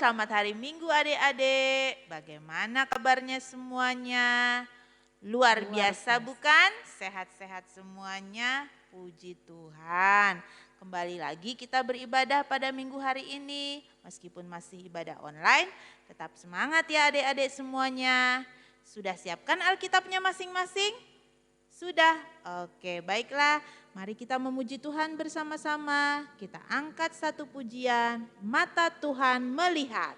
selamat hari Minggu adik-adik. Bagaimana kabarnya semuanya? Luar biasa bukan? Sehat-sehat semuanya, puji Tuhan. Kembali lagi kita beribadah pada minggu hari ini. Meskipun masih ibadah online, tetap semangat ya adik-adik semuanya. Sudah siapkan Alkitabnya masing-masing? Sudah? Oke, baiklah. Mari kita memuji Tuhan bersama-sama. Kita angkat satu pujian, Mata Tuhan Melihat.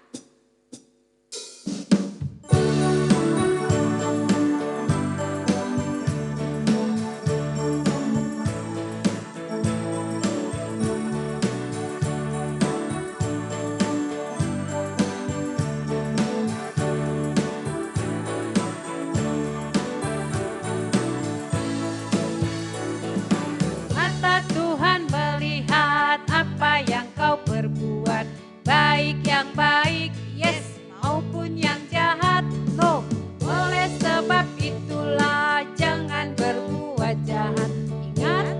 Mata Tuhan melihat apa yang kau perbuat, baik yang baik, yes, maupun yang jahat, no. Oleh sebab itulah jangan berbuat jahat. Ingat,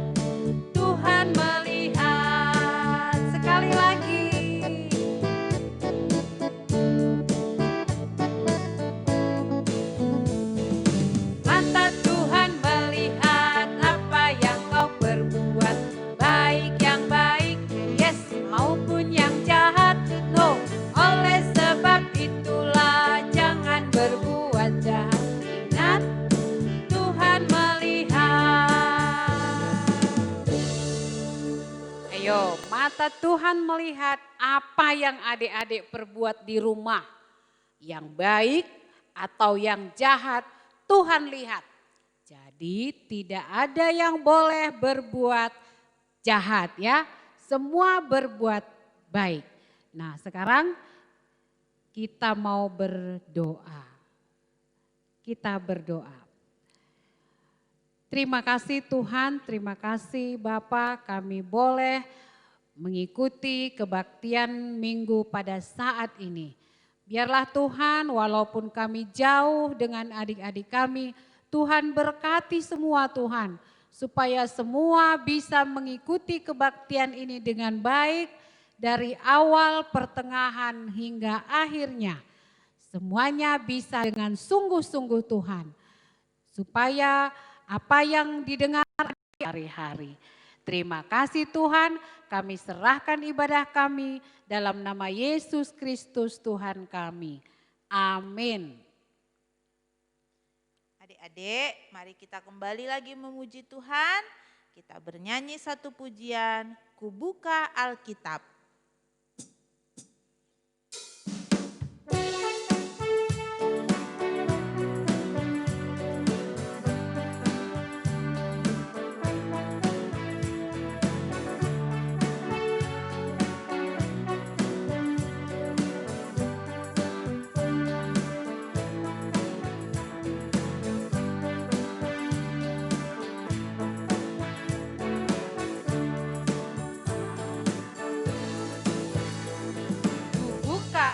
Tuhan melihat. Sekali lagi. Mata Tuhan melihat apa yang kau perbuat, baik yang baik, yes, maupun yang jahat, no. Oleh sebab itulah jangan berbuat jahat. Ingat, Tuhan melihat. Ayo, mata Tuhan melihat apa yang adik-adik perbuat di rumah. Yang baik atau yang jahat, Tuhan lihat. Jadi tidak ada yang boleh berbuat jahat ya. Semua berbuat baik. Nah sekarang kita mau berdoa. Kita berdoa. Terima kasih Tuhan, terima kasih Bapak, kami boleh mengikuti kebaktian minggu pada saat ini. Biarlah Tuhan walaupun kami jauh dengan adik-adik kami, Tuhan berkati semua Tuhan. Supaya semua bisa mengikuti kebaktian ini dengan baik dari awal, pertengahan hingga akhirnya. Semuanya bisa dengan sungguh-sungguh Tuhan. Supaya apa yang didengar hari-hari. Terima kasih Tuhan, kami serahkan ibadah kami dalam nama Yesus Kristus Tuhan kami. Amin. Adik-adik, mari kita kembali lagi memuji Tuhan. Kita bernyanyi satu pujian, Ku Buka Alkitab.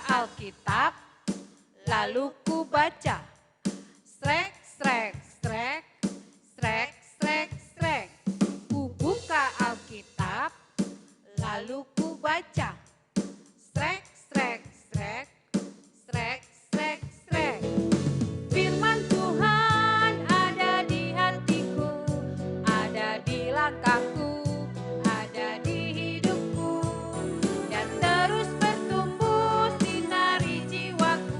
Alkitab, lalu ku baca, srek, srek, srek, srek, srek, srek. Ku buka Alkitab, lalu ku baca, srek, srek, srek, srek, srek, srek. Firman Tuhan ada di hatiku, ada di langkahku, ada di hidupku, dan terus bertumbuh sinari jiwaku.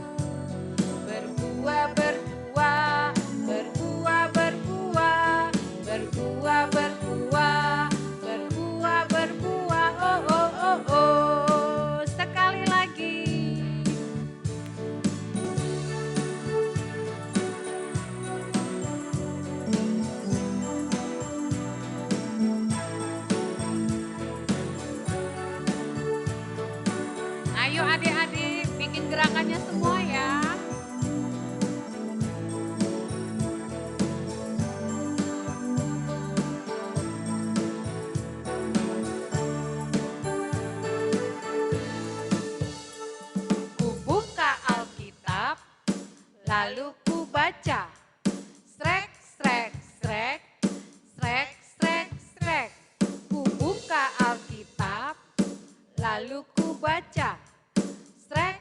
Berbuah, berbuah, berbuah, berbuah, berbuah, berbuah, berbuah, berbuah, oh, oh, oh, oh. Sekali lagi. Ayo adik-adik bikin gerakannya semua ya. Ku buka Alkitab, lalu ku baca. Srek, srek, srek, srek, srek, srek. Ku buka Alkitab, lalu ku baca. Srek,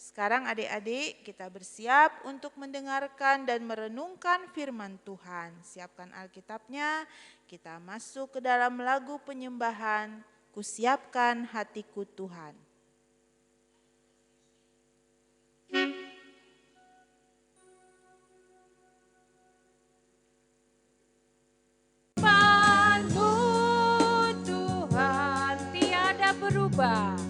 Sekarang adik-adik kita bersiap untuk mendengarkan dan merenungkan firman Tuhan. Siapkan Alkitabnya, kita masuk ke dalam lagu penyembahan, Kusiapkan Hatiku Tuhan. Firman-Mu Tuhan tiada berubah.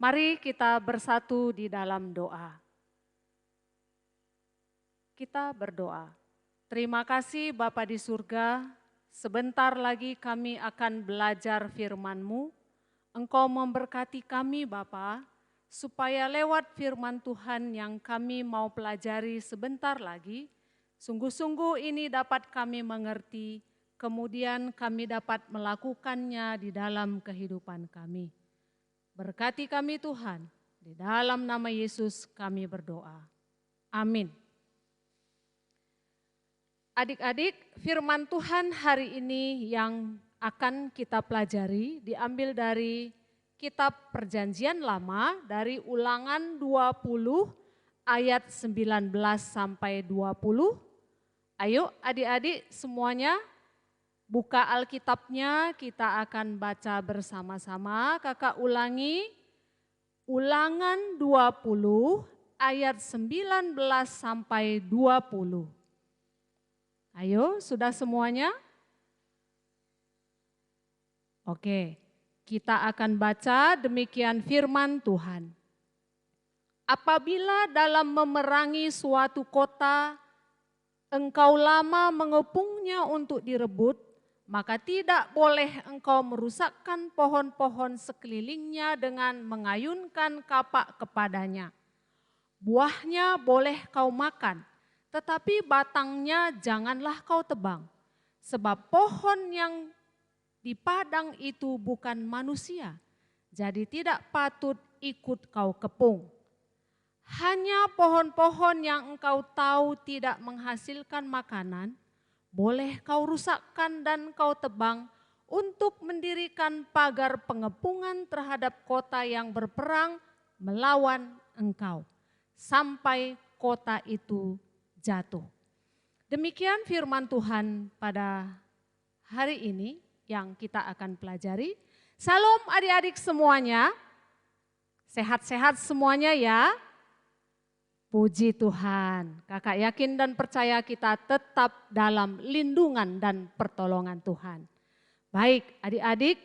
Mari kita bersatu di dalam doa. Kita berdoa. Terima kasih Bapa di surga, sebentar lagi kami akan belajar firman-Mu. Engkau memberkati kami Bapa, supaya lewat firman Tuhan yang kami mau pelajari sebentar lagi, sungguh-sungguh ini dapat kami mengerti, kemudian kami dapat melakukannya di dalam kehidupan kami. Berkati kami Tuhan, di dalam nama Yesus kami berdoa. Amin. Adik-adik, firman Tuhan hari ini yang akan kita pelajari diambil dari kitab Perjanjian Lama dari Ulangan 20 ayat 19 sampai 20. Ayo adik-adik semuanya buka Alkitabnya, kita akan baca bersama-sama. Kakak ulangi, Ulangan 20 ayat 19 sampai 20. Ayo, sudah semuanya? Oke, kita akan baca demikian firman Tuhan. Apabila dalam memerangi suatu kota, engkau lama mengepungnya untuk direbut, maka tidak boleh engkau merusakkan pohon-pohon sekelilingnya dengan mengayunkan kapak kepadanya. Buahnya boleh kau makan, tetapi batangnya janganlah kau tebang. Sebab pohon yang di padang itu bukan manusia, jadi tidak patut ikut kau kepung. Hanya pohon-pohon yang engkau tahu tidak menghasilkan makanan, boleh kau rusakkan dan kau tebang untuk mendirikan pagar pengepungan terhadap kota yang berperang melawan engkau, sampai kota itu jatuh. Demikian firman Tuhan pada hari ini yang kita akan pelajari. Salam adik-adik semuanya, sehat-sehat semuanya ya. Puji Tuhan, kakak yakin dan percaya kita tetap dalam lindungan dan pertolongan Tuhan. Baik adik-adik,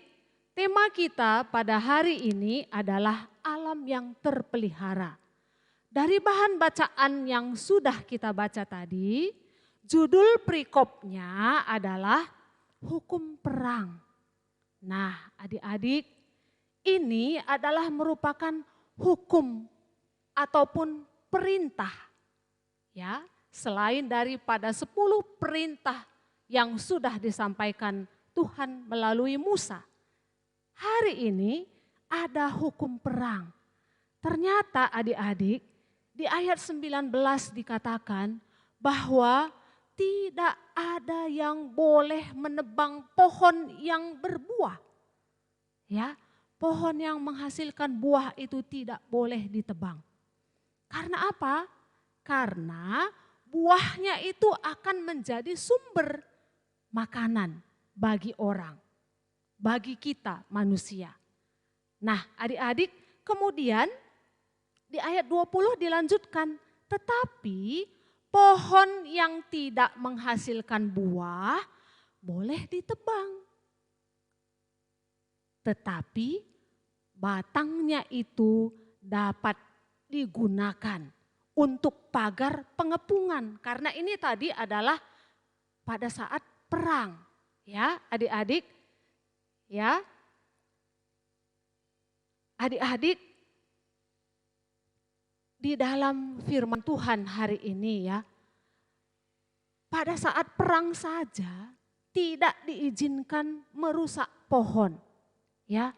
tema kita pada hari ini adalah alam yang terpelihara. Dari bahan bacaan yang sudah kita baca tadi, judul perikopnya adalah hukum perang. Nah adik-adik, ini adalah merupakan hukum ataupun perintah, ya, selain daripada 10 perintah yang sudah disampaikan Tuhan melalui Musa. Hari ini ada hukum perang. Ternyata adik-adik di ayat 19 dikatakan bahwa tidak ada yang boleh menebang pohon yang berbuah. Ya, pohon yang menghasilkan buah itu tidak boleh ditebang. Karena apa? Karena buahnya itu akan menjadi sumber makanan bagi orang. bagi kita manusia. Nah, adik-adik, kemudian di ayat 20 dilanjutkan, tetapi pohon yang tidak menghasilkan buah boleh ditebang. Tetapi batangnya itu dapat digunakan untuk pagar pengepungan. Karena ini tadi adalah pada saat perang. Ya, adik-adik. Ya. Adik-adik, di dalam firman Tuhan hari ini ya, pada saat perang saja tidak diizinkan merusak pohon. Ya.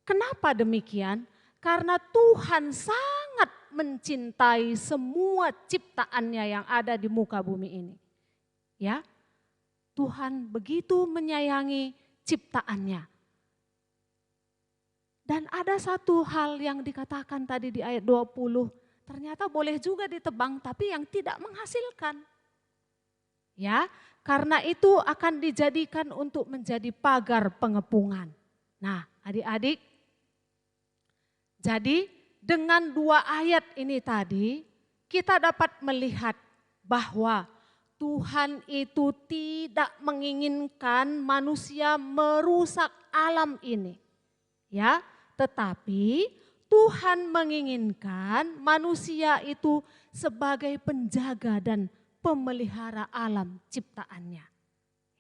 Kenapa demikian? Karena Tuhan sangat mencintai semua ciptaannya yang ada di muka bumi ini. Ya. Tuhan begitu menyayangi ciptaannya. Dan ada satu hal yang dikatakan tadi di ayat 20, ternyata boleh juga ditebang tapi yang tidak menghasilkan. Ya, karena itu akan dijadikan untuk menjadi pagar pengepungan. Nah, adik-adik, jadi dengan 2 ayat ini tadi kita dapat melihat bahwa Tuhan itu tidak menginginkan manusia merusak alam ini. Ya, tetapi Tuhan menginginkan manusia itu sebagai penjaga dan pemelihara alam ciptaannya.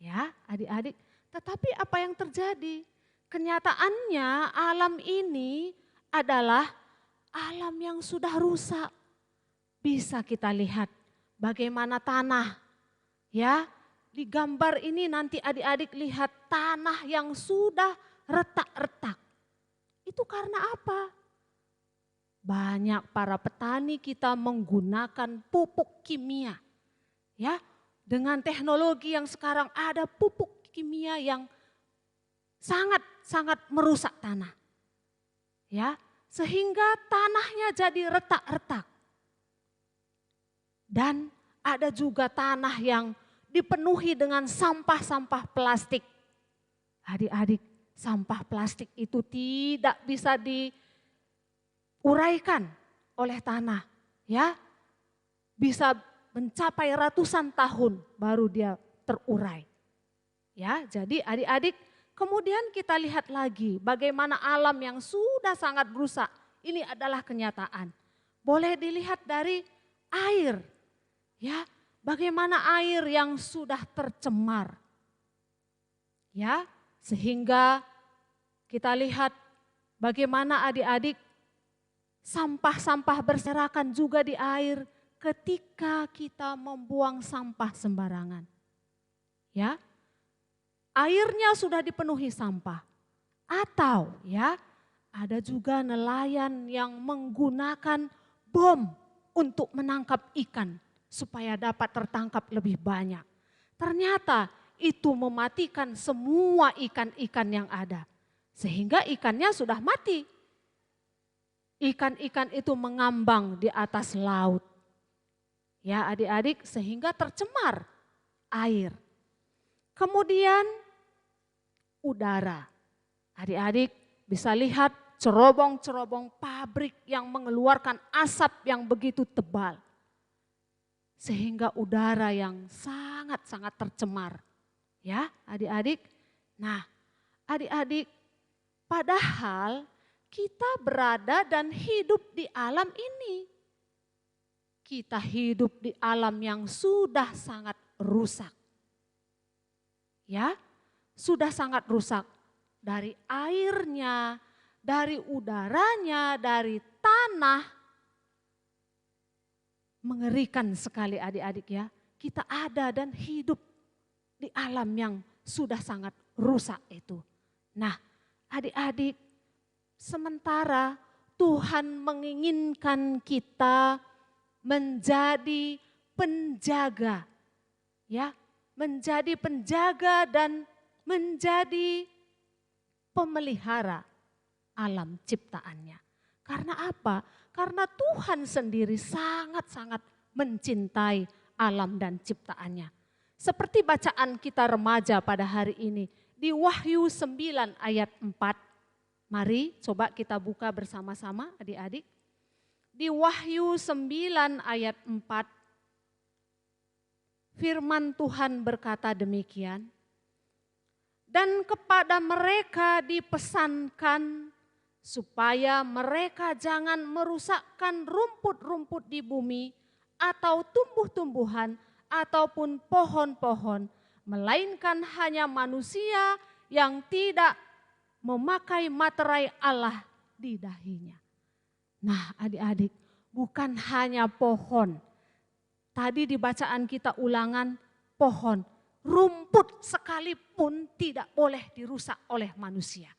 Ya, adik-adik, tetapi apa yang terjadi? Kenyataannya alam ini adalah alam yang sudah rusak. Bisa kita lihat bagaimana tanah. Ya, di gambar ini nanti adik-adik lihat tanah yang sudah retak-retak. Itu karena apa? Banyak para petani kita menggunakan pupuk kimia. Ya, dengan teknologi yang sekarang ada pupuk kimia yang sangat merusak tanah. Ya, sehingga tanahnya jadi retak-retak. Dan ada juga tanah yang dipenuhi dengan sampah-sampah plastik. Adik-adik, sampah plastik itu tidak bisa diuraikan oleh tanah. Ya, bisa mencapai ratusan tahun baru dia terurai. Ya, jadi adik-adik, kemudian kita lihat lagi bagaimana alam yang sudah sangat rusak. Ini adalah kenyataan. Boleh dilihat dari air. Ya, bagaimana air yang sudah tercemar. Ya, sehingga kita lihat bagaimana adik-adik sampah-sampah berserakan juga di air ketika kita membuang sampah sembarangan. Ya, airnya sudah dipenuhi sampah. Atau ya, ada juga nelayan yang menggunakan bom untuk menangkap ikan supaya dapat tertangkap lebih banyak. Ternyata itu mematikan semua ikan-ikan yang ada. Sehingga ikannya sudah mati. Ikan-ikan itu mengambang di atas laut. Ya adik-adik, sehingga tercemar air. Kemudian udara. Adik-adik bisa lihat cerobong-cerobong pabrik yang mengeluarkan asap yang begitu tebal. Sehingga udara yang sangat-sangat tercemar. Ya adik-adik. Nah adik-adik, padahal kita berada dan hidup di alam ini. Kita hidup di alam yang sudah sangat rusak. Ya, sudah sangat rusak. Dari airnya, dari udaranya, dari tanah. Mengerikan sekali adik-adik ya. Kita ada dan hidup di alam yang sudah sangat rusak itu. Nah adik-adik, sementara Tuhan menginginkan kita menjadi penjaga. Ya, menjadi penjaga dan menjadi pemelihara alam ciptaannya. Karena apa? Karena Tuhan sendiri sangat-sangat mencintai alam dan ciptaannya. Seperti bacaan kita remaja pada hari ini. di Wahyu 9 ayat 4. Mari coba kita buka bersama-sama adik-adik. Di Wahyu 9 ayat 4, firman Tuhan berkata demikian. Dan kepada mereka dipesankan supaya mereka jangan merusakkan rumput-rumput di bumi atau tumbuh-tumbuhan ataupun pohon-pohon, melainkan hanya manusia yang tidak memakai materai Allah di dahinya. Nah adik-adik, bukan hanya pohon. Tadi di bacaan kita ulangan pohon, rumput sekalipun tidak boleh dirusak oleh manusia.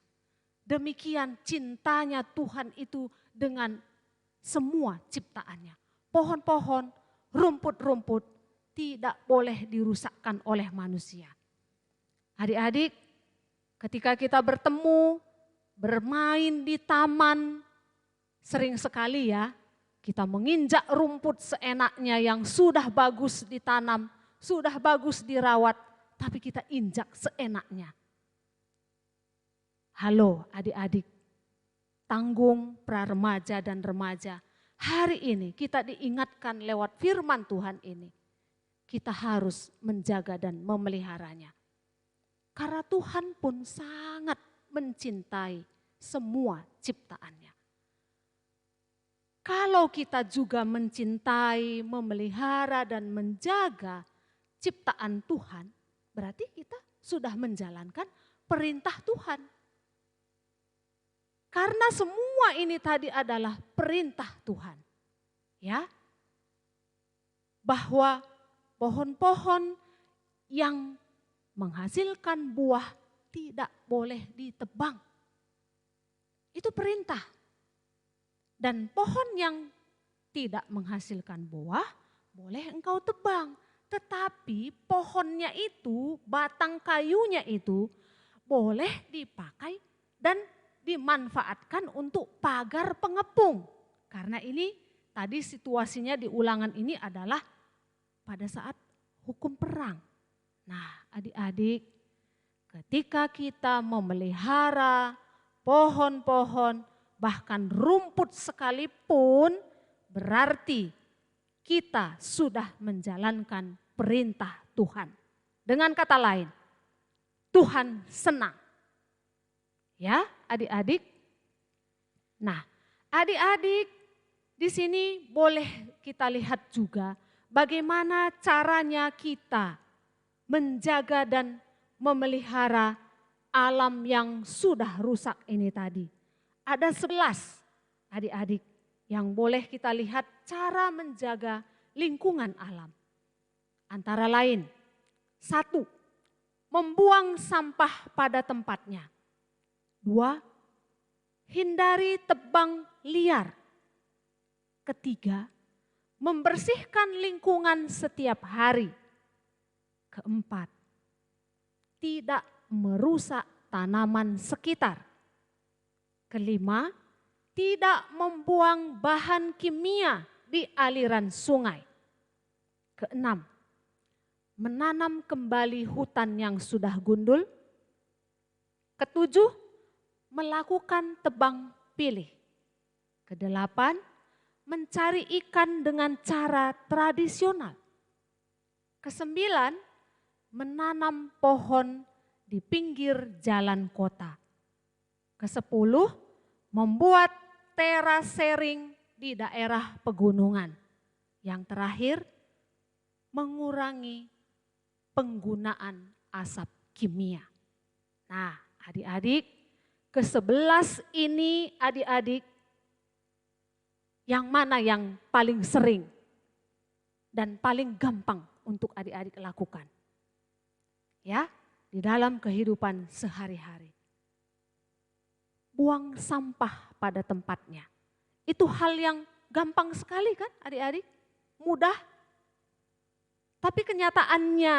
Demikian cintanya Tuhan itu dengan semua ciptaannya. Pohon-pohon, rumput-rumput tidak boleh dirusakkan oleh manusia. Adik-adik, ketika kita bertemu, bermain di taman, sering sekali ya kita menginjak rumput seenaknya yang sudah bagus ditanam, sudah bagus dirawat, tapi kita injak seenaknya. Halo adik-adik, tanggung pra-remaja dan remaja, hari ini kita diingatkan lewat firman Tuhan ini. Kita harus menjaga dan memeliharanya. Karena Tuhan pun sangat mencintai semua ciptaannya. Kalau kita juga mencintai, memelihara dan menjaga ciptaan Tuhan, berarti kita sudah menjalankan perintah Tuhan. Karena semua ini tadi adalah perintah Tuhan. Ya. Bahwa pohon-pohon yang menghasilkan buah tidak boleh ditebang. Itu perintah. Dan pohon yang tidak menghasilkan buah boleh engkau tebang. Tetapi pohonnya itu, batang kayunya itu boleh dipakai dan dimanfaatkan untuk pagar pengepung. Karena ini tadi situasinya di ulangan ini adalah pada saat hukum perang. Nah adik-adik, ketika kita memelihara pohon-pohon, bahkan rumput sekalipun, berarti kita sudah menjalankan perintah Tuhan. Dengan kata lain, Tuhan senang. Ya, adik-adik. Nah, adik-adik, di sini boleh kita lihat juga bagaimana caranya kita menjaga dan memelihara alam yang sudah rusak ini tadi. Ada 11 adik-adik yang boleh kita lihat cara menjaga lingkungan alam. Antara lain, 1, membuang sampah pada tempatnya. 2, hindari tebang liar. 3, membersihkan lingkungan setiap hari. 4, tidak merusak tanaman sekitar. 5, tidak membuang bahan kimia di aliran sungai. 6, menanam kembali hutan yang sudah gundul. 7, melakukan tebang pilih. 8, mencari ikan dengan cara tradisional. 9, menanam pohon di pinggir jalan kota. 10, membuat terasering di daerah pegunungan. Yang terakhir, mengurangi penggunaan asap kimia. Nah adik-adik, ke-11 ini adik-adik, yang mana yang paling sering dan paling gampang untuk adik-adik lakukan? Ya, di dalam kehidupan sehari-hari. Buang sampah pada tempatnya. Itu hal yang gampang sekali kan adik-adik? Mudah. Tapi kenyataannya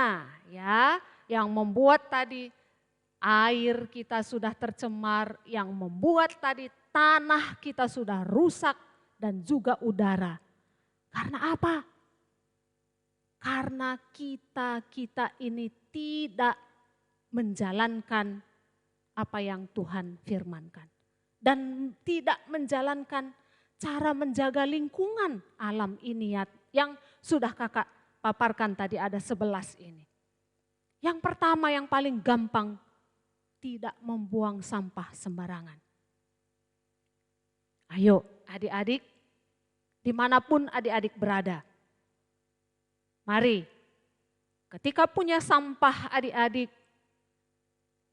ya, yang membuat tadi air kita sudah tercemar, yang membuat tadi tanah kita sudah rusak dan juga udara. Karena apa? Karena kita ini tidak menjalankan apa yang Tuhan firmankan. Dan tidak menjalankan cara menjaga lingkungan alam ini yang sudah kakak paparkan tadi ada 11 ini. Yang pertama yang paling gampang, tidak membuang sampah sembarangan. Ayo adik-adik, dimanapun adik-adik berada. Mari, ketika punya sampah adik-adik,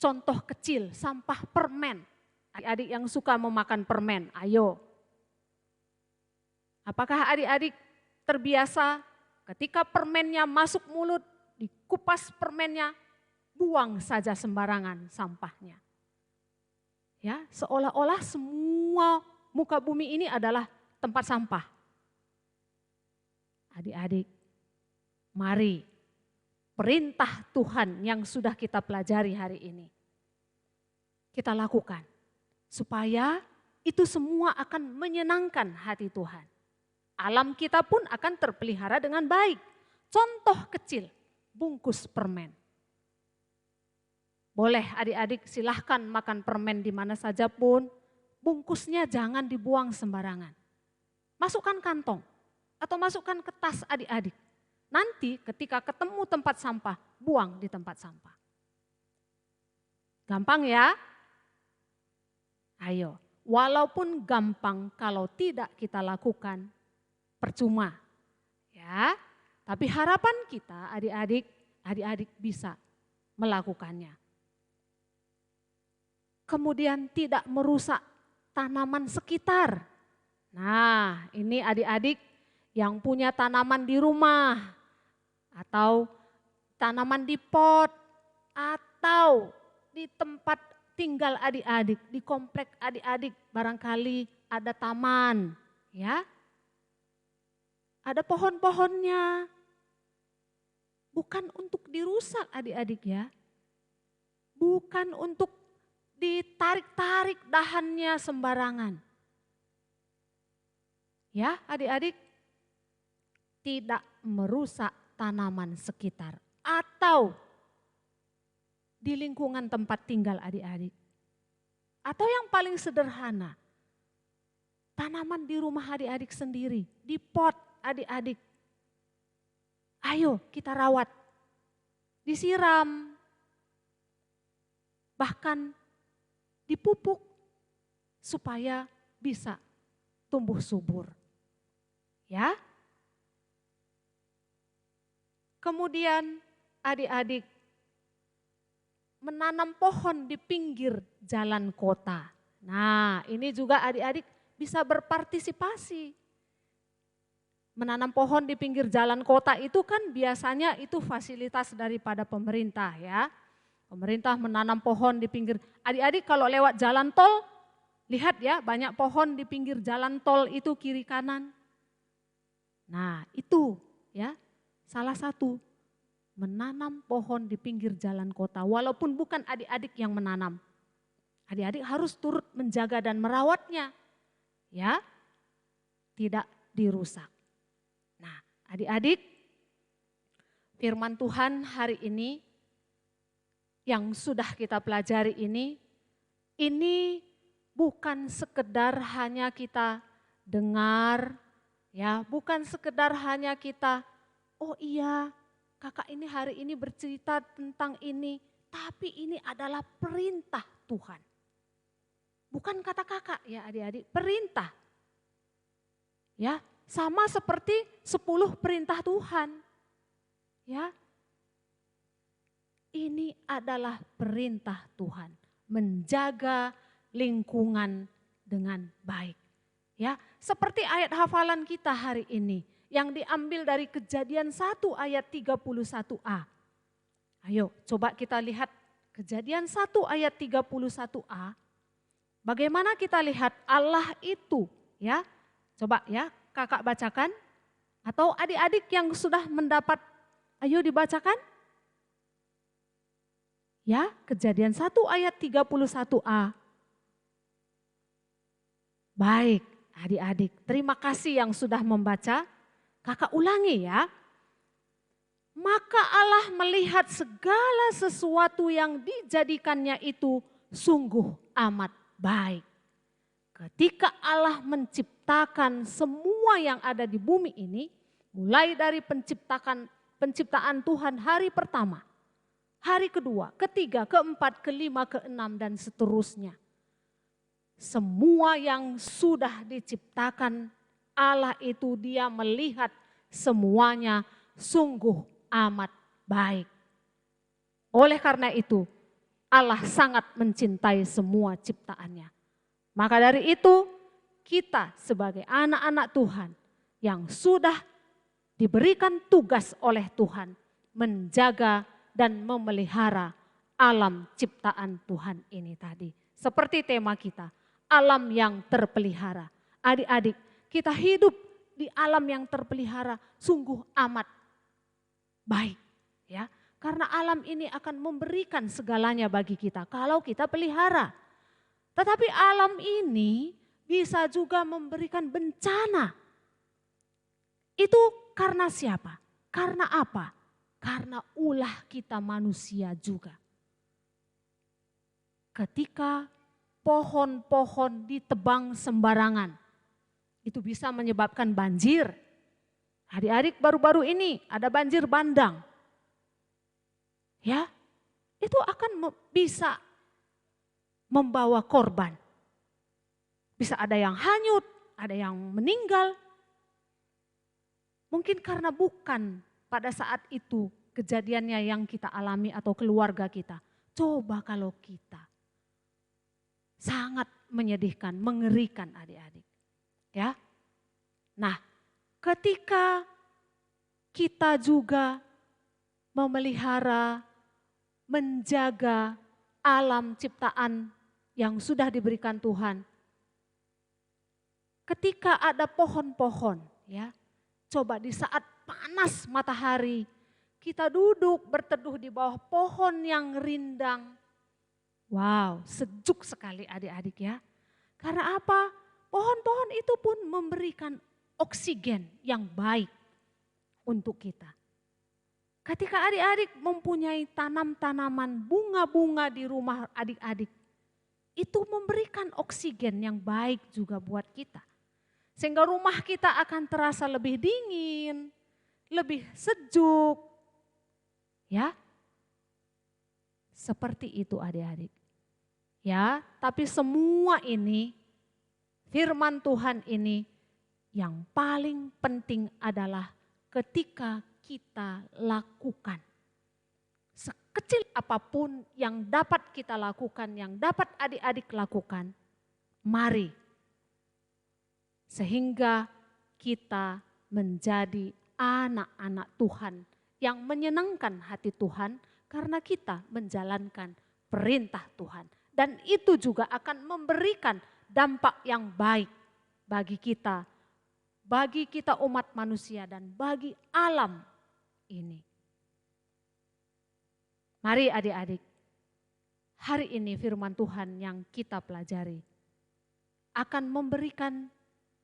contoh kecil, sampah permen. Adik-adik yang suka memakan permen, ayo. Apakah adik-adik terbiasa ketika permennya masuk mulut, dikupas permennya, buang saja sembarangan sampahnya. Ya, seolah-olah semua muka bumi ini adalah tempat sampah. Adik-adik, mari perintah Tuhan yang sudah kita pelajari hari ini kita lakukan, supaya itu semua akan menyenangkan hati Tuhan. Alam kita pun akan terpelihara dengan baik. Contoh kecil, bungkus permen. Boleh adik-adik silahkan makan permen di mana saja pun, bungkusnya jangan dibuang sembarangan. Masukkan kantong atau masukkan ke tas adik-adik. Nanti ketika ketemu tempat sampah, buang di tempat sampah. Gampang ya? Ayo, walaupun gampang kalau tidak kita lakukan, percuma. Ya, tapi harapan kita adik-adik bisa melakukannya. Kemudian tidak merusak tanaman sekitar. Nah, ini adik-adik yang punya tanaman di rumah atau tanaman di pot atau di tempat tinggal adik-adik, di komplek adik-adik barangkali ada taman, ya. Ada pohon-pohonnya. Bukan untuk dirusak adik-adik ya. Bukan untuk ditarik-tarik dahannya sembarangan. Ya adik-adik, tidak merusak tanaman sekitar atau di lingkungan tempat tinggal adik-adik. Atau yang paling sederhana, tanaman di rumah adik-adik sendiri, di pot adik-adik. Ayo kita rawat, disiram, bahkan dipupuk supaya bisa tumbuh subur. Ya. Kemudian adik-adik menanam pohon di pinggir jalan kota. Nah, ini juga adik-adik bisa berpartisipasi. Menanam pohon di pinggir jalan kota itu kan biasanya itu fasilitas daripada pemerintah ya. Pemerintah menanam pohon di pinggir. Adik-adik kalau lewat jalan tol, lihat ya banyak pohon di pinggir jalan tol itu kiri kanan. Nah, itu ya salah satu. Menanam pohon di pinggir jalan kota walaupun bukan adik-adik yang menanam. Adik-adik harus turut menjaga dan merawatnya. Ya, tidak dirusak. Nah, adik-adik, firman Tuhan hari ini yang sudah kita pelajari ini bukan sekedar hanya kita dengar, ya, bukan sekedar hanya kita, oh iya, kakak ini hari ini bercerita tentang ini, tapi ini adalah perintah Tuhan. Bukan kata kakak ya adik-adik, perintah. Ya, sama seperti 10 perintah Tuhan. Ya. Ini adalah perintah Tuhan, menjaga lingkungan dengan baik. Ya, seperti ayat hafalan kita hari ini yang diambil dari Kejadian 1 ayat 31a. Ayo coba kita lihat Kejadian 1 ayat 31a. Bagaimana kita lihat Allah itu ya. Coba ya kakak bacakan. Atau adik-adik yang sudah mendapat, ayo dibacakan. Ya, Kejadian 1 ayat 31a. Baik adik-adik, terima kasih yang sudah membaca. Kakak ulangi ya. maka Allah melihat segala sesuatu yang dijadikannya itu sungguh amat baik. Ketika Allah menciptakan semua yang ada di bumi ini, mulai dari penciptaan Tuhan hari pertama, hari kedua, ketiga, keempat, kelima, keenam, dan seterusnya. Semua yang sudah diciptakan Allah itu dia melihat semuanya sungguh amat baik. Oleh karena itu Allah sangat mencintai semua ciptaannya. Maka dari itu kita sebagai anak-anak Tuhan yang sudah diberikan tugas oleh Tuhan menjaga dan memelihara alam ciptaan Tuhan ini tadi. Seperti tema kita, alam yang terpelihara. Adik-adik, kita hidup di alam yang terpelihara sungguh amat baik, ya. Karena alam ini akan memberikan segalanya bagi kita kalau kita pelihara. Tetapi alam ini bisa juga memberikan bencana. Itu karena siapa? Karena apa? Karena ulah kita manusia juga. Ketika pohon-pohon ditebang sembarangan, itu bisa menyebabkan banjir. Adik-adik, baru-baru ini ada banjir bandang. Ya, itu akan bisa membawa korban. Bisa ada yang hanyut, ada yang meninggal. Mungkin karena bukan pada saat itu kejadiannya yang kita alami atau keluarga kita. Coba kalau kita. Sangat menyedihkan, mengerikan adik-adik. Ya. Nah, ketika kita juga memelihara, menjaga alam ciptaan yang sudah diberikan Tuhan. Ketika ada pohon-pohon, ya, coba di saat panas matahari, kita duduk berteduh di bawah pohon yang rindang. Wow, sejuk sekali adik-adik ya. Karena apa? Pohon-pohon itu pun memberikan oksigen yang baik untuk kita. Ketika adik-adik mempunyai tanam-tanaman bunga-bunga di rumah adik-adik, itu memberikan oksigen yang baik juga buat kita. Sehingga rumah kita akan terasa lebih dingin, lebih sejuk. Ya, seperti itu adik-adik. Ya, tapi semua ini, firman Tuhan ini yang paling penting adalah ketika kita lakukan. Sekecil apapun yang dapat kita lakukan, yang dapat adik-adik lakukan, mari. Sehingga kita menjadi anak-anak Tuhan yang menyenangkan hati Tuhan karena kita menjalankan perintah Tuhan. Dan itu juga akan memberikan dampak yang baik bagi kita umat manusia dan bagi alam ini. Mari adik-adik, hari ini firman Tuhan yang kita pelajari akan memberikan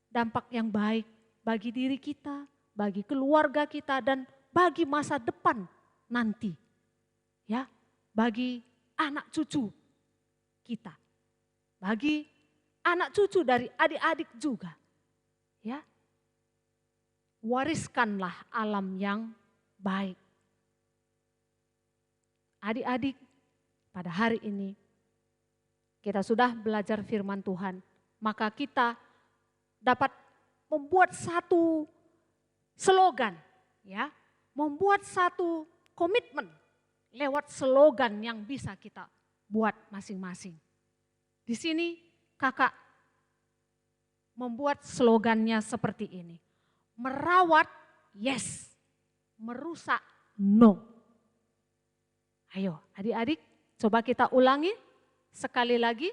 dampak yang baik bagi diri kita, bagi keluarga kita dan bagi masa depan nanti. Ya, bagi anak cucu kita. Bagi anak cucu dari adik-adik juga. Ya. Wariskanlah alam yang baik. Adik-adik, pada hari ini kita sudah belajar firman Tuhan, maka kita dapat membuat satu slogan, ya, membuat satu komitmen lewat slogan yang bisa kita buat masing-masing. Di sini kakak membuat slogannya seperti ini. Merawat, yes. Merusak, no. Ayo adik-adik, coba kita ulangi sekali lagi.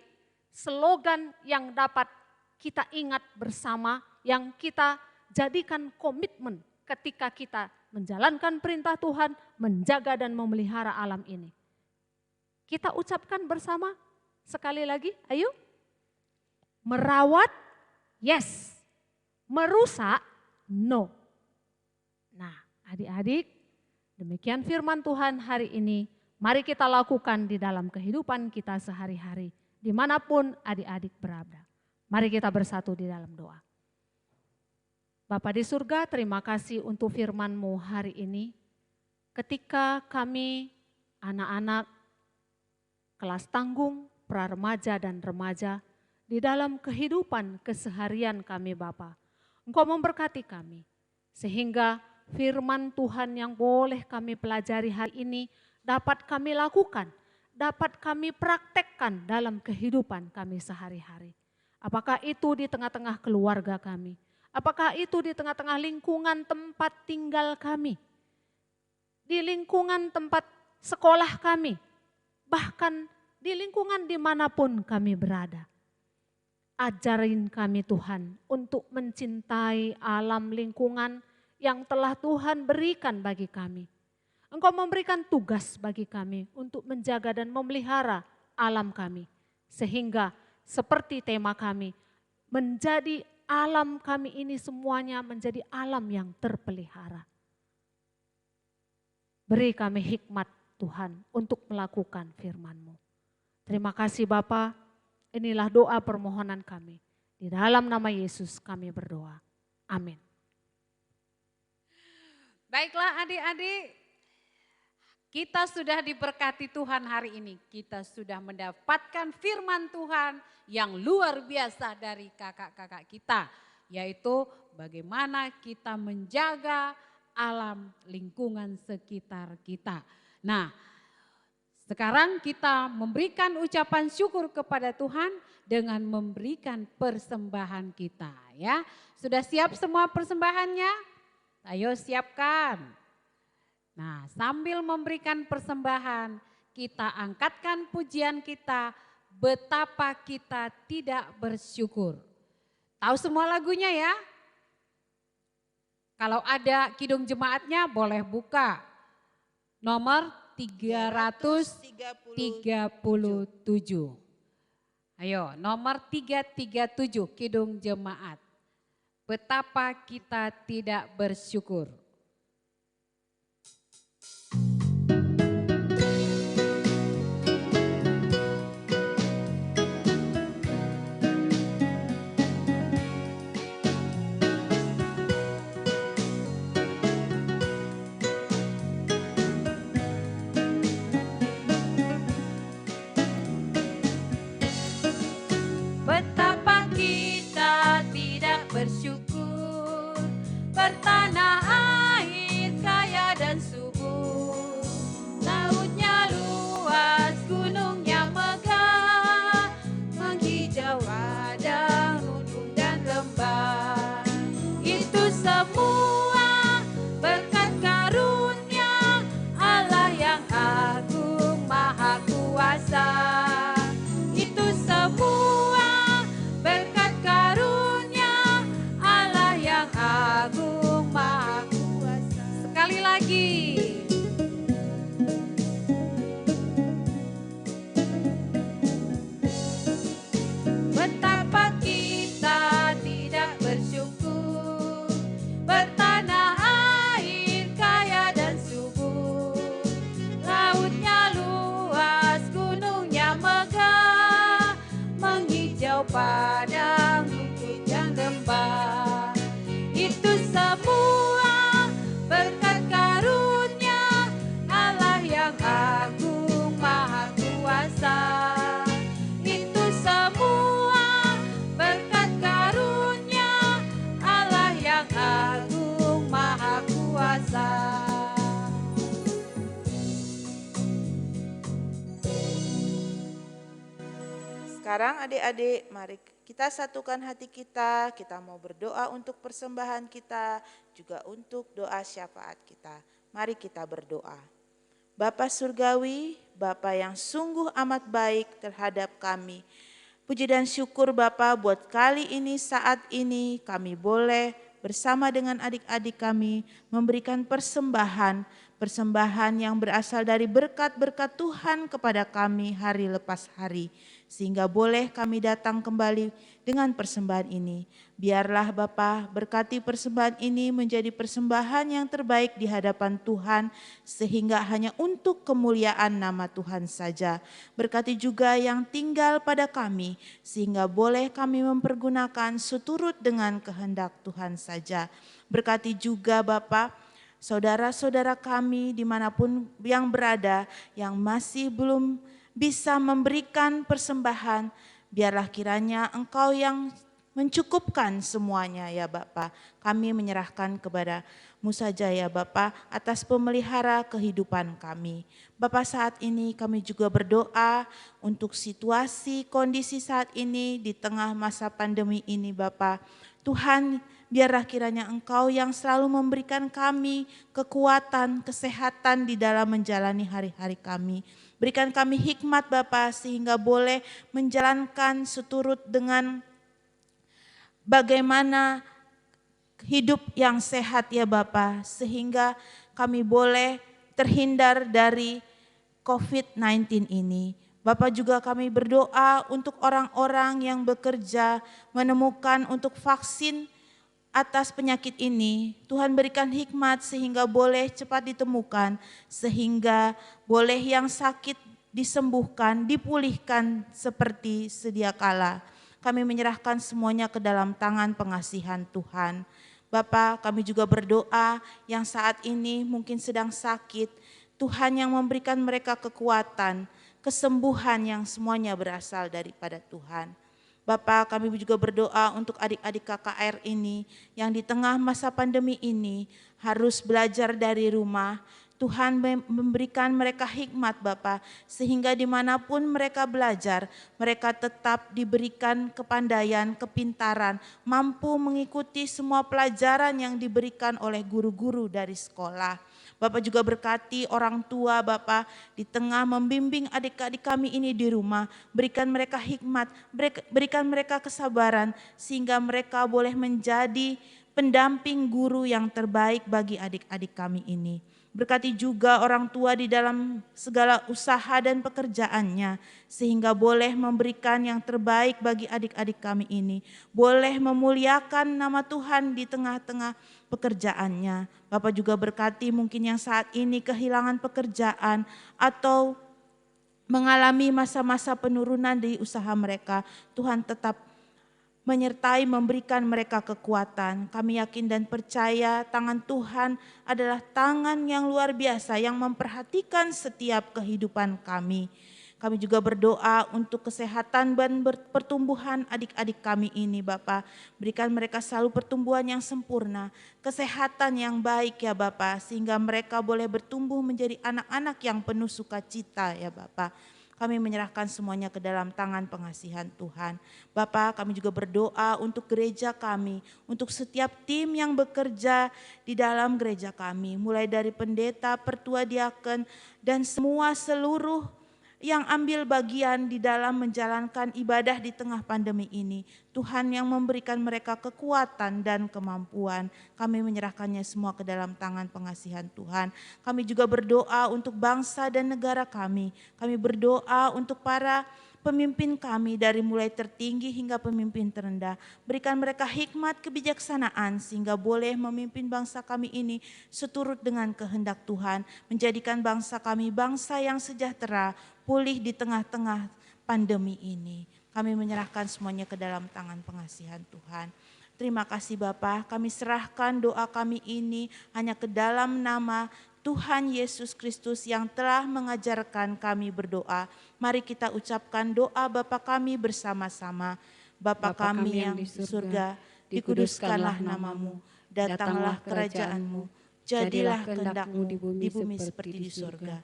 Slogan yang dapat kita ingat bersama, yang kita jadikan komitmen ketika kita menjalankan perintah Tuhan, menjaga dan memelihara alam ini. Kita ucapkan bersama sekali lagi, ayo. Merawat, yes. Merusak, no. Nah, adik-adik, Demikian firman Tuhan hari ini, mari kita lakukan di dalam kehidupan kita sehari-hari, dimanapun adik-adik berada. Mari kita bersatu di dalam doa. Bapa di surga, terima kasih untuk firman-Mu hari ini. Ketika kami anak-anak kelas tanggung, pra-remaja dan remaja, di dalam kehidupan keseharian kami Bapa, Engkau memberkati kami, sehingga firman Tuhan yang boleh kami pelajari hari ini dapat kami lakukan, dapat kami praktekkan dalam kehidupan kami sehari-hari. Apakah itu di tengah-tengah keluarga kami, apakah itu di tengah-tengah lingkungan tempat tinggal kami, di lingkungan tempat sekolah kami, bahkan di lingkungan dimanapun kami berada. Ajarin kami Tuhan untuk mencintai alam lingkungan yang telah Tuhan berikan bagi kami. Engkau memberikan tugas bagi kami untuk menjaga dan memelihara alam kami. Sehingga seperti tema kami, menjadi alam kami ini semuanya menjadi alam yang terpelihara. Beri kami hikmat Tuhan untuk melakukan firman-Mu. Terima kasih Bapa. Inilah doa permohonan kami. Di dalam nama Yesus kami berdoa. Amin. Baiklah adik-adik, kita sudah diberkati Tuhan hari ini. Kita sudah mendapatkan firman Tuhan yang luar biasa dari kakak-kakak kita. Yaitu bagaimana kita menjaga alam lingkungan sekitar kita. Nah, sekarang kita memberikan ucapan syukur kepada Tuhan dengan memberikan persembahan kita ya. Sudah siap semua persembahannya? Ayo siapkan. Nah, sambil memberikan persembahan, kita angkatkan pujian kita, betapa kita tidak bersyukur. Tahu semua lagunya ya? Kalau ada kidung jemaatnya boleh buka. Nomor 337. Ayo, nomor 337 kidung jemaat. Betapa kita tidak bersyukur. Betapa kita tidak bersyukur, bertanah air kaya dan subur, lautnya luas, gunungnya megah, menghijau padang, gunung dan lembah. Itu semua berkat karunia Allah yang agung maha kuasa. Itu semua berkat karunia Allah yang agung maha kuasa. Sekali lagi. Betapa kita tidak bersyukur, bertanah air kaya dan subur, lautnya luas, gunungnya megah, menghijau padang, bukit dan lembah. Itu semua berkat karunia Allah yang agung maha kuasa. Itu semua berkat karunia Allah yang agung maha kuasa. Sekarang adik-adik, mari kita satukan hati kita mau berdoa untuk persembahan kita, juga untuk doa syafaat kita. Mari kita berdoa. Bapa Surgawi, Bapa yang sungguh amat baik terhadap kami. Puji dan syukur Bapa buat kali ini, saat ini kami boleh bersama dengan adik-adik kami memberikan persembahan persembahan yang berasal dari berkat-berkat Tuhan kepada kami hari lepas hari, sehingga boleh kami datang kembali dengan persembahan ini. Biarlah Bapa berkati persembahan ini menjadi persembahan yang terbaik di hadapan Tuhan, sehingga hanya untuk kemuliaan nama Tuhan saja. Berkati juga yang tinggal pada kami, sehingga boleh kami mempergunakan seturut dengan kehendak Tuhan saja. Berkati juga Bapa saudara-saudara kami dimanapun yang berada, yang masih belum bisa memberikan persembahan, biarlah kiranya Engkau yang mencukupkan semuanya ya Bapa. Kami menyerahkan kepada-Mu saja ya Bapa atas pemelihara kehidupan kami. Bapa, saat ini kami juga berdoa untuk situasi kondisi saat ini di tengah masa pandemi ini Bapa. Tuhan, biarlah kiranya Engkau yang selalu memberikan kami kekuatan, kesehatan di dalam menjalani hari-hari kami. Berikan kami hikmat Bapa sehingga boleh menjalankan seturut dengan bagaimana hidup yang sehat ya Bapa, sehingga kami boleh terhindar dari COVID-19 ini. Bapak, juga kami berdoa untuk orang-orang yang bekerja menemukan untuk vaksin atas penyakit ini. Tuhan berikan hikmat sehingga boleh cepat ditemukan, sehingga boleh yang sakit disembuhkan, dipulihkan seperti sedia kala. Kami menyerahkan semuanya ke dalam tangan pengasihan Tuhan. Bapa, kami juga berdoa yang saat ini mungkin sedang sakit, Tuhan yang memberikan mereka kekuatan, kesembuhan yang semuanya berasal daripada Tuhan. Bapa, kami juga berdoa untuk adik-adik KKR ini yang di tengah masa pandemi ini harus belajar dari rumah. Tuhan memberikan mereka hikmat Bapa, sehingga dimanapun mereka belajar, mereka tetap diberikan kepandaian, kepintaran, mampu mengikuti semua pelajaran yang diberikan oleh guru-guru dari sekolah. Bapak juga berkati orang tua Bapak di tengah membimbing adik-adik kami ini di rumah. Berikan mereka hikmat, berikan mereka kesabaran sehingga mereka boleh menjadi pendamping guru yang terbaik bagi adik-adik kami ini. Berkati juga orang tua di dalam segala usaha dan pekerjaannya, sehingga boleh memberikan yang terbaik bagi adik-adik kami ini. Boleh memuliakan nama Tuhan di tengah-tengah pekerjaannya. Bapak juga berkati mungkin yang saat ini kehilangan pekerjaan atau mengalami masa-masa penurunan di usaha mereka. Tuhan tetap menyertai memberikan mereka kekuatan. Kami yakin dan percaya tangan Tuhan adalah tangan yang luar biasa yang memperhatikan setiap kehidupan kami. Kami juga berdoa untuk kesehatan dan pertumbuhan adik-adik kami ini Bapak. Berikan mereka selalu pertumbuhan yang sempurna, kesehatan yang baik ya Bapak, sehingga mereka boleh bertumbuh menjadi anak-anak yang penuh sukacita ya Bapak. Kami menyerahkan semuanya ke dalam tangan pengasihan Tuhan. Bapak, kami juga berdoa untuk gereja kami, untuk setiap tim yang bekerja di dalam gereja kami, mulai dari pendeta, pertua diaken, dan semua seluruh yang ambil bagian di dalam menjalankan ibadah di tengah pandemi ini. Tuhan yang memberikan mereka kekuatan dan kemampuan. Kami menyerahkannya semua ke dalam tangan pengasihan Tuhan. Kami juga berdoa untuk bangsa dan negara kami. Kami berdoa untuk para pemimpin kami dari mulai tertinggi hingga pemimpin terendah. Berikan mereka hikmat kebijaksanaan sehingga boleh memimpin bangsa kami ini seturut dengan kehendak Tuhan. Menjadikan bangsa kami bangsa yang sejahtera, pulih di tengah-tengah pandemi ini. Kami menyerahkan semuanya ke dalam tangan pengasihan Tuhan. Terima kasih Bapa, kami serahkan doa kami ini hanya ke dalam nama Tuhan Yesus Kristus yang telah mengajarkan kami berdoa. Mari kita ucapkan doa Bapa kami bersama-sama. Bapa kami yang di surga, dikuduskanlah namamu, datanglah kerajaanmu, jadilah kehendak-Mu di bumi seperti di surga.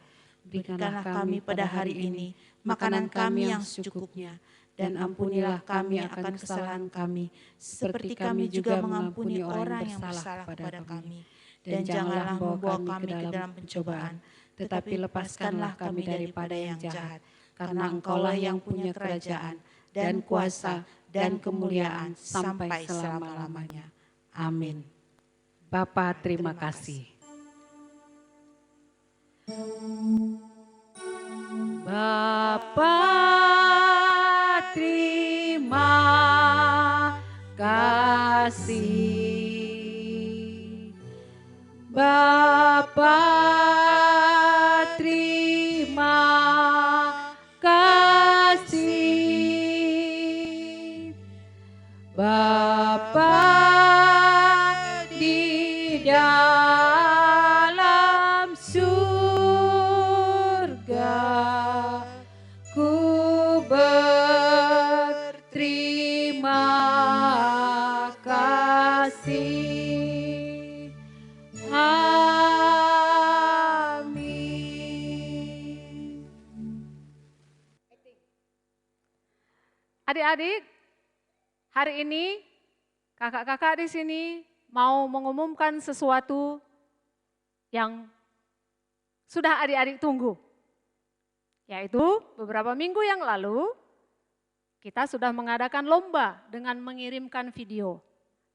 Berikanlah kami pada hari ini makanan kami yang secukupnya, dan ampunilah kami akan kesalahan kami, seperti kami juga mengampuni orang yang bersalah kepada kami. Dan janganlah membawa kami ke dalam pencobaan, tetapi lepaskanlah kami daripada yang jahat. Karena Engkaulah yang punya kerajaan dan kuasa dan kemuliaan sampai selama-lamanya. Amin. Bapa, terima kasih. Bapa, terima kasih. Bapa, terima kasih. Bapa di dalam surga, ku berterima kasih. Amin. Adik-adik, hari ini kakak-kakak di sini mau mengumumkan sesuatu yang sudah adik-adik tunggu. Yaitu beberapa minggu yang lalu kita sudah mengadakan lomba dengan mengirimkan video.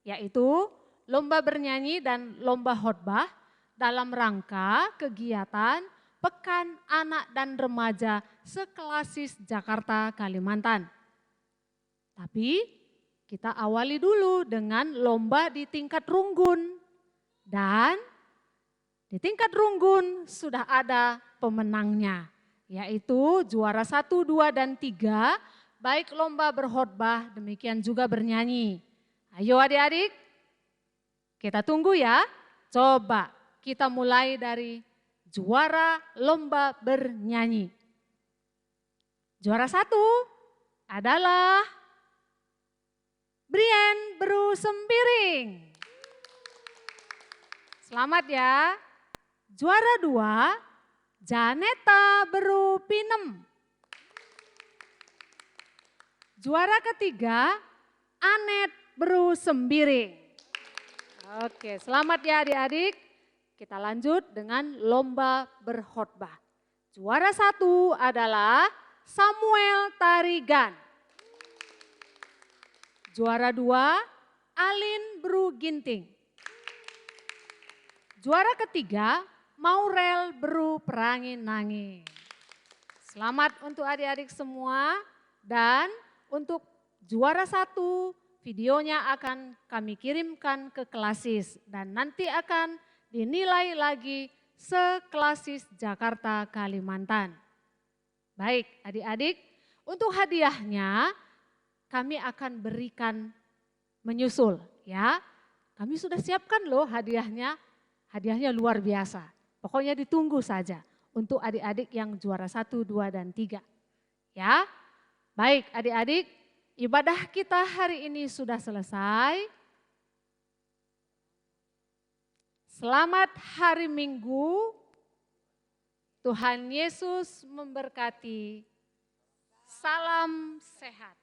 Yaitu lomba bernyanyi dan lomba khotbah dalam rangka kegiatan Pekan Anak dan Remaja Seklasis Jakarta Kalimantan. Tapi kita awali dulu dengan lomba di tingkat runggun. Dan di tingkat runggun sudah ada pemenangnya. Yaitu juara 1, 2, dan 3, baik lomba berkhotbah demikian juga bernyanyi. Ayo adik-adik, kita tunggu ya. Coba kita mulai dari juara lomba bernyanyi. Juara 1 adalah Brian Beru Sembiring. Selamat ya. Juara 2, Janeta Beru Pinem. Juara ketiga, Anet Beru Sembiring. Oke, selamat ya adik-adik. Kita lanjut dengan lomba berkhotbah. Juara 1 adalah Samuel Tarigan. Juara 2, Alin Beru Ginting. Juara ketiga, Maurel Beru Perangi Nangi. Selamat untuk adik-adik semua dan untuk juara 1 videonya akan kami kirimkan ke Klasis dan nanti akan dinilai lagi Seklasis Jakarta Kalimantan. Baik adik-adik, untuk hadiahnya kami akan berikan menyusul ya. Kami sudah siapkan loh hadiahnya, hadiahnya luar biasa. Pokoknya ditunggu saja untuk adik-adik yang juara 1, 2, dan 3. Ya, baik adik-adik, ibadah kita hari ini sudah selesai. Selamat hari Minggu, Tuhan Yesus memberkati. Salam sehat.